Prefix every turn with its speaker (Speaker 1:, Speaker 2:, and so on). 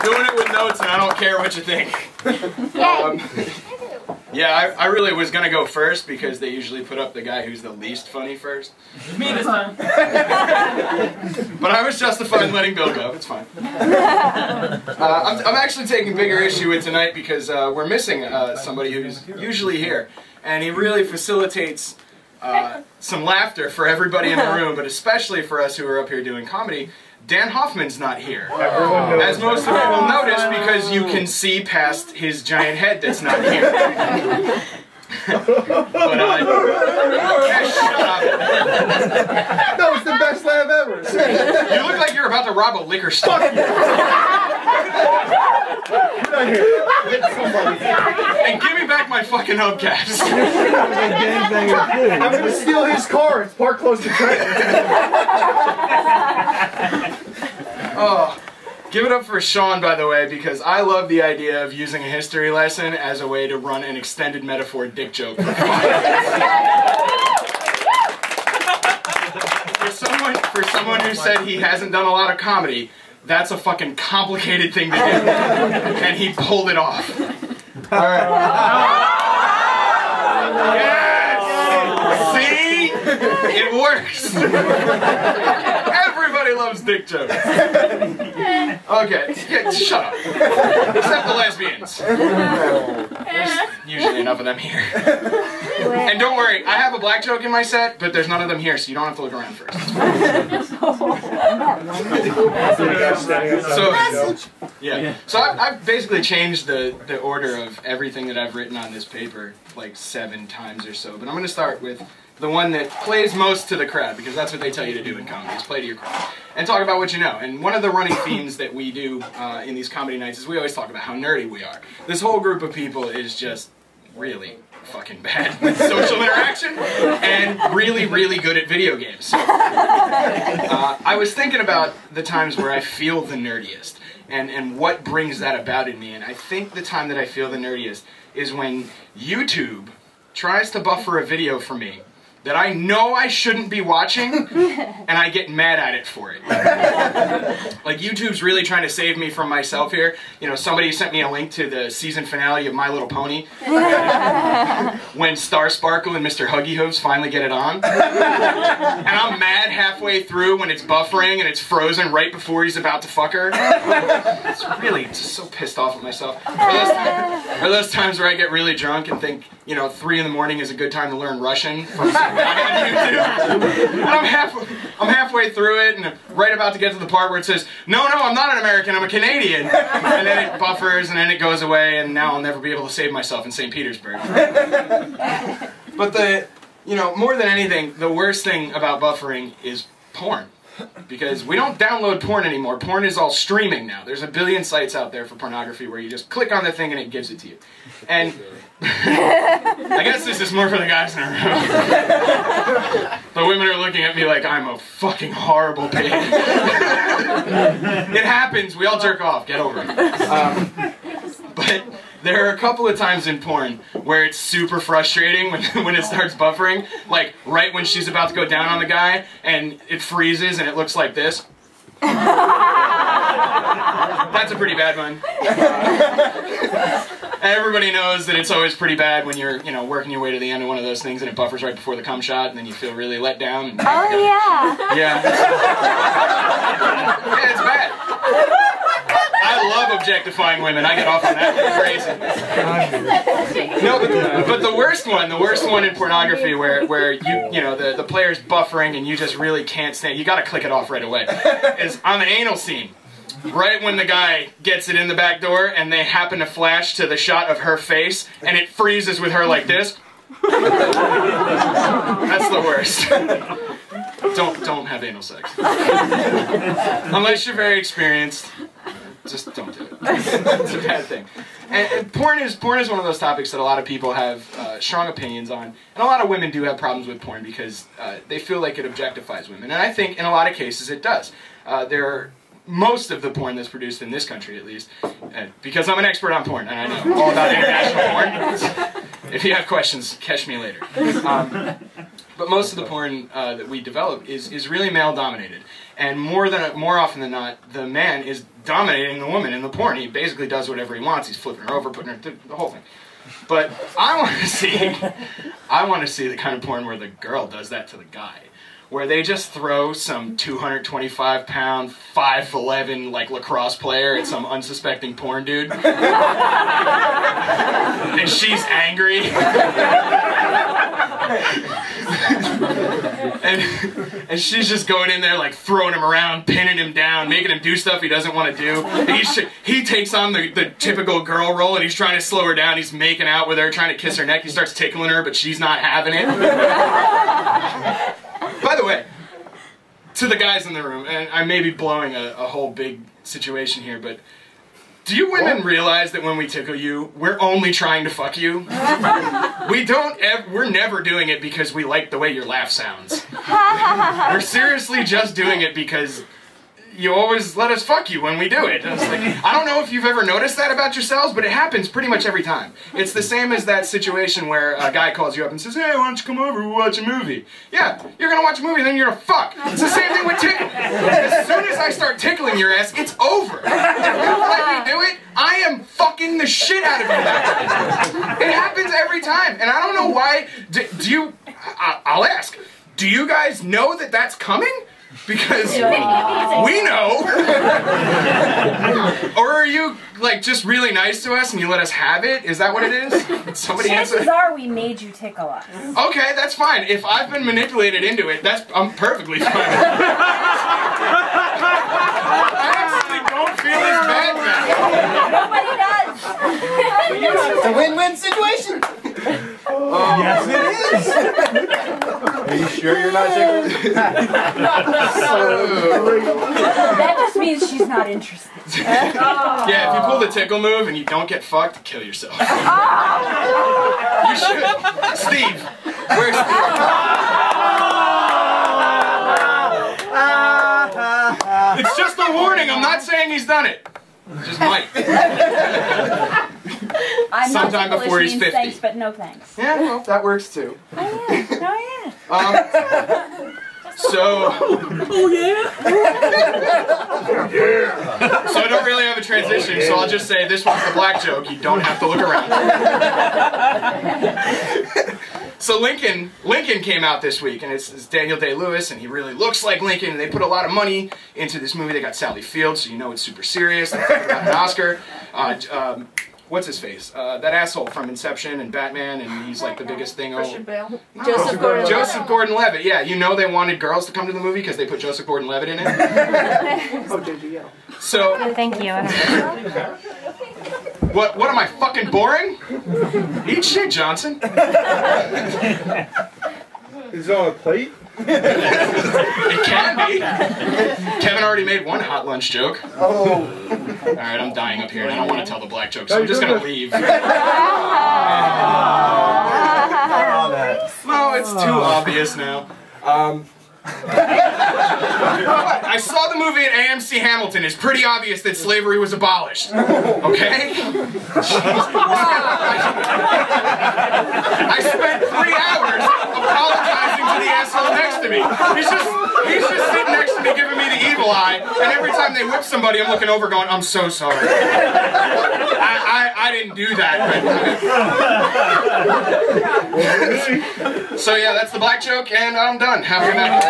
Speaker 1: Doing it with notes, and I don't care what you think. Yeah, I really was going to go first because they usually put up the guy who's the least funny first.
Speaker 2: Me this time.
Speaker 1: But I was justified in letting Bill go. It's fine. I'm actually taking bigger issue with tonight because we're missing somebody who's usually here. And he really facilitates some laughter for everybody in the room, but especially for us who are up here doing comedy. Dan Hoffman's not here, as most of you will notice because you can see past his giant head that's not here. But shut up.
Speaker 3: That was the best laugh ever.
Speaker 1: You look like you're about to rob a liquor store. And give me back my fucking hubcaps.
Speaker 3: I'm gonna steal his car. It's parked close to Trenton.
Speaker 1: Oh, give it up for Sean, by the way, because I love the idea of using a history lesson as a way to run an extended metaphor dick joke. For someone who said he hasn't done a lot of comedy, that's a fucking complicated thing to do, and he pulled it off. All right. Yes! See? It works. Everybody loves dick jokes. Okay, yeah, shut up. Except the lesbians. There's usually enough of them here. And don't worry, I have a black joke in my set, but there's none of them here, so you don't have to look around first. So I've basically changed the order of everything that I've written on this paper like 7 times or so, but I'm going to start with the one that plays most to the crowd, because that's what they tell you to do in comedy, is play to your crowd. And talk about what you know. And one of the running themes that we do in these comedy nights is we always talk about how nerdy we are. This whole group of people is just really fucking bad with social interaction and really, really good at video games. So, I was thinking about the times where I feel the nerdiest and what brings that about in me. And I think the time that I feel the nerdiest is when YouTube tries to buffer a video for me that I know I shouldn't be watching, and I get mad at it for it. Like, YouTube's really trying to save me from myself here. You know, somebody sent me a link to the season finale of My Little Pony, when Star Sparkle and Mr. Huggy Hooves finally get it on. And I'm mad halfway through when it's buffering and it's frozen right before he's about to fuck her. It's really just so pissed off at myself. Or those times where I get really drunk and think, you know, 3 in the morning is a good time to learn Russian from some guy on YouTube. And I'm halfway through it and I'm right about to get to the part where it says, no, I'm not an American, I'm a Canadian. And then it buffers and then it goes away and now I'll never be able to save myself in St. Petersburg. But you know, more than anything, the worst thing about buffering is porn. Because we don't download porn anymore. Porn is all streaming now. There's a billion sites out there for pornography where you just click on the thing and it gives it to you. And I guess this is more for the guys in the room. The women are looking at me like I'm a fucking horrible pig. It happens. We all jerk off. Get over it. But there are a couple of times in porn where it's super frustrating when it starts buffering. Like right when she's about to go down on the guy and it freezes and it looks like this. That's a pretty bad one. And everybody knows that it's always pretty bad when you're, you know, working your way to the end of one of those things and it buffers right before the cum shot and then you feel really let down. And
Speaker 4: oh yeah.
Speaker 1: Yeah. Yeah, it's bad. I love objectifying women. I get off on that crazy. No, but the worst one in pornography where you know the player's buffering and you just really can't stand. You got to click it off right away. Is on the anal scene. Right when the guy gets it in the back door and they happen to flash to the shot of her face and it freezes with her like this. That's the worst. Don't have anal sex. Unless you're very experienced. Just don't do it. It's a bad thing. And porn is one of those topics that a lot of people have strong opinions on. And a lot of women do have problems with porn because they feel like it objectifies women. And I think in a lot of cases it does. Most of the porn that's produced in this country, at least, because I'm an expert on porn and I know all about international porn. If you have questions, catch me later. But most of the porn that we develop is really male-dominated. And more often than not, the man is dominating the woman in the porn. He basically does whatever he wants. He's flipping her over, putting her through the whole thing. But I want to see the kind of porn where the girl does that to the guy, where they just throw some 225-pound, 5'11" like lacrosse player at some unsuspecting porn dude, and she's angry. And she's just going in there like throwing him around, pinning him down, making him do stuff he doesn't want to do. He takes on the typical girl role, and he's trying to slow her down. He's making out with her, trying to kiss her neck. He starts tickling her, but she's not having it. By the way, to the guys in the room, and I may be blowing a whole big situation here, but do you women realize that when we tickle you, we're only trying to fuck you? We're never doing it because we like the way your laugh sounds. We're seriously just doing it because you always let us fuck you when we do it. It's like, I don't know if you've ever noticed that about yourselves, but it happens pretty much every time. It's the same as that situation where a guy calls you up and says, hey, why don't you come over, we'll watch a movie. Yeah, you're gonna watch a movie, then you're gonna fuck. It's the same thing with tickling. As soon as I start tickling your ass, it's over. If you let me do it, I am fucking the shit out of you that time. It happens every time, and I don't know why. I'll ask, do you guys know that that's coming? Because we know. Or are you like just really nice to us and you let us have it? Is that what it is? Somebody answer.
Speaker 2: Chances are we made you tickle us.
Speaker 1: Okay, that's fine. If I've been manipulated into it, I'm perfectly fine. I actually don't feel as bad now.
Speaker 2: Nobody does.
Speaker 3: It's a win-win situation.
Speaker 4: Yes, it is.
Speaker 3: Are you sure you're not tickling?
Speaker 2: That just means she's not interested.
Speaker 1: Yeah, if you pull the tickle move and you don't get fucked, kill yourself. You should. Steve, where's Steve? It's just a warning. I'm not saying he's done it. Just might.
Speaker 2: I'm
Speaker 1: Sometime
Speaker 2: not
Speaker 1: before he's 50.
Speaker 2: Thanks, but no thanks.
Speaker 1: Yeah, well, that works too.
Speaker 2: Oh yeah.
Speaker 1: So I don't really have a transition, so I'll just say this one's the black joke. You don't have to look around. So Lincoln came out this week, and it's Daniel Day-Lewis, and he really looks like Lincoln. They put a lot of money into this movie. They got Sally Field, so you know it's super serious. They got an Oscar. What's his face? That asshole from Inception and Batman, and he's like the biggest thing.
Speaker 5: Christian Bale.
Speaker 1: No.
Speaker 2: Joseph
Speaker 1: Gordon-Levitt. Yeah, you know they wanted girls to come to the movie because they put Joseph Gordon-Levitt in it.
Speaker 5: Oh, JGL.
Speaker 1: So.
Speaker 2: Thank you.
Speaker 1: What am I, fucking boring? Eat shit, Johnson.
Speaker 3: Is it on a plate?
Speaker 1: It can be. Kevin already made one hot lunch joke.
Speaker 3: Oh.
Speaker 1: Alright, I'm dying up here and I don't want to tell the black joke, so I'm just gonna leave. No, it's too obvious now. I saw the movie at AMC Hamilton. It's pretty obvious that slavery was abolished. Okay? I spent 3 hours apologizing to the asshole next to me. He's just sitting next to me giving me the evil eye, and every time they whip somebody, I'm looking over going, I'm so sorry. I didn't do that. But so yeah, that's the black joke, and I'm done. Have a good night.